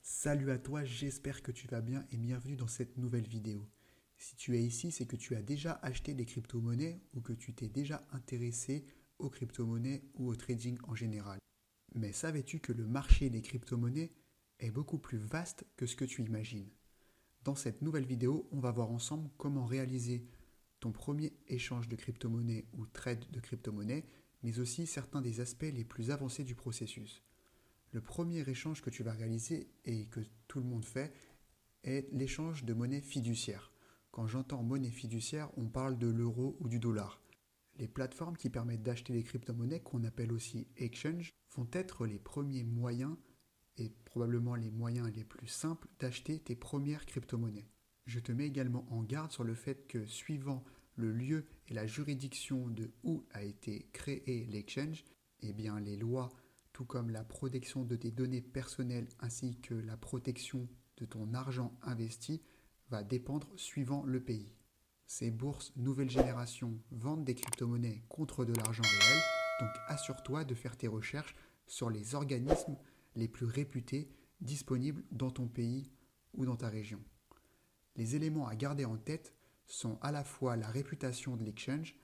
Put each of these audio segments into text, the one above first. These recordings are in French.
Salut à toi, j'espère que tu vas bien et bienvenue dans cette nouvelle vidéo. Si tu es ici, c'est que tu as déjà acheté des crypto-monnaies ou que tu t'es déjà intéressé aux crypto-monnaies ou au trading en général. Mais savais-tu que le marché des crypto-monnaies est beaucoup plus vaste que ce que tu imagines? Dans cette nouvelle vidéo, on va voir ensemble comment réaliser ton premier échange de crypto-monnaies ou trade de crypto-monnaies, mais aussi certains des aspects les plus avancés du processus. Le premier échange que tu vas réaliser et que tout le monde fait est l'échange de monnaie fiduciaire. Quand j'entends monnaie fiduciaire, on parle de l'euro ou du dollar. Les plateformes qui permettent d'acheter des crypto-monnaies, qu'on appelle aussi exchange, vont être les premiers moyens et probablement les moyens les plus simples d'acheter tes premières crypto-monnaies. Je te mets également en garde sur le fait que suivant le lieu et la juridiction de où a été créé l'exchange, eh bien les lois, tout comme la protection de tes données personnelles ainsi que la protection de ton argent investi, va dépendre suivant le pays. Ces bourses nouvelle génération vendent des crypto-monnaies contre de l'argent réel, donc assure-toi de faire tes recherches sur les organismes les plus réputés disponibles dans ton pays ou dans ta région. Les éléments à garder en tête sont à la fois la réputation de l'exchange,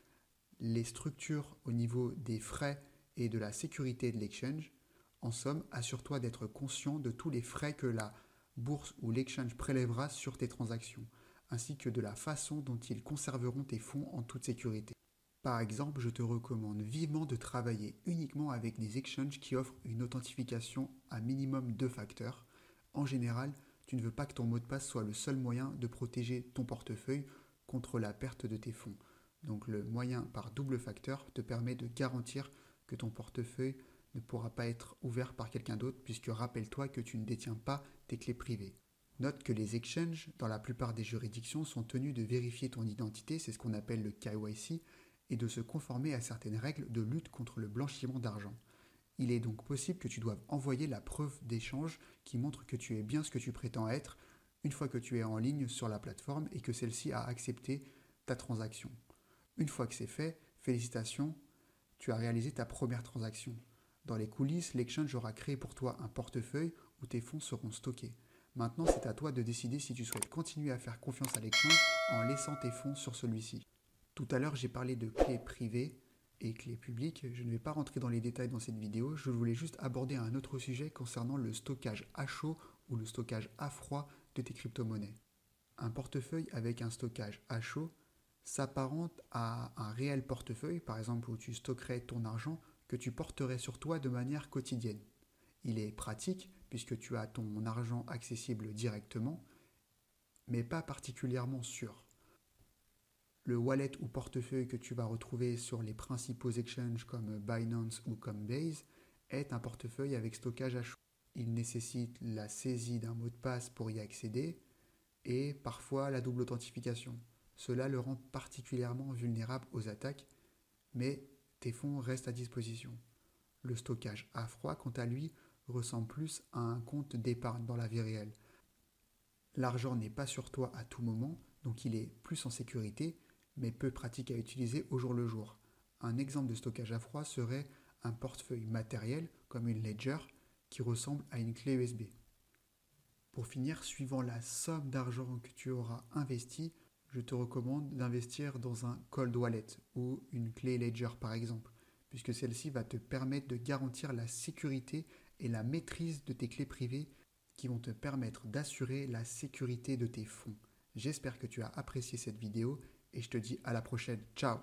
les structures au niveau des frais et de la sécurité de l'exchange. En somme, assure-toi d'être conscient de tous les frais que la bourse ou l'exchange prélèvera sur tes transactions, ainsi que de la façon dont ils conserveront tes fonds en toute sécurité. Par exemple, je te recommande vivement de travailler uniquement avec des exchanges qui offrent une authentification à minimum 2 facteurs. En général, tu ne veux pas que ton mot de passe soit le seul moyen de protéger ton portefeuille contre la perte de tes fonds. Donc le moyen par double facteur te permet de garantir que ton portefeuille ne pourra pas être ouvert par quelqu'un d'autre puisque rappelle-toi que tu ne détiens pas tes clés privées. Note que les exchanges, dans la plupart des juridictions, sont tenus de vérifier ton identité, c'est ce qu'on appelle le KYC, et de se conformer à certaines règles de lutte contre le blanchiment d'argent. Il est donc possible que tu doives envoyer la preuve d'échange qui montre que tu es bien ce que tu prétends être une fois que tu es en ligne sur la plateforme et que celle-ci a accepté ta transaction. Une fois que c'est fait, félicitations, tu as réalisé ta première transaction. Dans les coulisses, l'exchange aura créé pour toi un portefeuille où tes fonds seront stockés. Maintenant, c'est à toi de décider si tu souhaites continuer à faire confiance à l'exchange en laissant tes fonds sur celui-ci. Tout à l'heure, j'ai parlé de clés privées et clés publiques. Je ne vais pas rentrer dans les détails dans cette vidéo. Je voulais juste aborder un autre sujet concernant le stockage à chaud ou le stockage à froid de tes crypto-monnaies. Un portefeuille avec un stockage à chaud s'apparente à un réel portefeuille, par exemple où tu stockerais ton argent, que tu porterais sur toi de manière quotidienne. Il est pratique puisque tu as ton argent accessible directement, mais pas particulièrement sûr. Le wallet ou portefeuille que tu vas retrouver sur les principaux exchanges comme Binance ou comme Base est un portefeuille avec stockage à chaud. Il nécessite la saisie d'un mot de passe pour y accéder et parfois la double authentification. Cela le rend particulièrement vulnérable aux attaques, mais tes fonds restent à disposition. Le stockage à froid, quant à lui, ressemble plus à un compte d'épargne dans la vie réelle. L'argent n'est pas sur toi à tout moment, donc il est plus en sécurité, mais peu pratique à utiliser au jour le jour. Un exemple de stockage à froid serait un portefeuille matériel, comme une ledger, qui ressemble à une clé USB. Pour finir, suivant la somme d'argent que tu auras investi, je te recommande d'investir dans un cold wallet ou une clé Ledger par exemple, puisque celle-ci va te permettre de garantir la sécurité et la maîtrise de tes clés privées qui vont te permettre d'assurer la sécurité de tes fonds. J'espère que tu as apprécié cette vidéo et je te dis à la prochaine. Ciao!